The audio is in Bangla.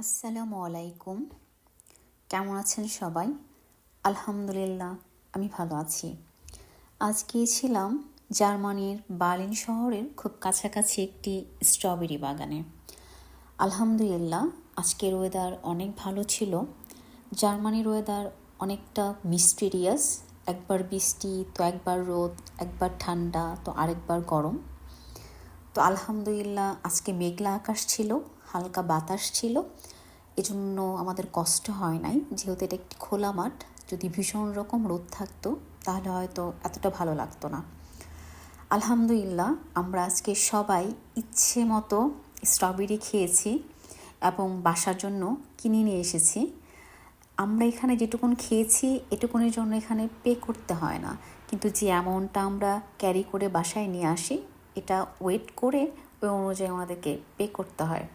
আসসালামু আলাইকুম। কেমন আছেন সবাই? আলহামদুলিল্লাহ, আমি ভালো আছি। আজ গিয়েছিলাম জার্মানির বার্লিন শহরের খুব কাছাকাছি একটি স্ট্রবেরি বাগানে। আলহামদুলিল্লাহ, আজকের ওয়েদার অনেক ভালো ছিল। জার্মানির ওয়েদার অনেকটা মিস্টিরিয়াস। একবার বৃষ্টি, তো একবার রোদ, একবার ঠান্ডা, তো আরেকবার গরম। তো আলহামদুলিল্লাহ, আজকে মেঘলা আকাশ ছিল, হালকা বাতাস ছিল, এজন্য আমাদের কষ্ট হয় নাই। যেহেতু এটা একটি খোলা মাঠ, যদি ভীষণ রকম রোদ থাকতো তাহলে হয়তো এতটা ভালো লাগতো না। আলহামদুলিল্লাহ, আমরা আজকে সবাই ইচ্ছে মতো স্ট্রবেরি খেয়েছি এবং বাসার জন্য কিনে নিয়ে এসেছি। আমরা এখানে যেটুকুন খেয়েছি এটুকুনের জন্য এখানে পে করতে হয় না, কিন্তু যে অ্যামাউন্টটা আমরা ক্যারি করে বাসায় নিয়ে আসি এটা ওয়েট করে ওই অনুযায়ী আমাদেরকে পে করতে হয়।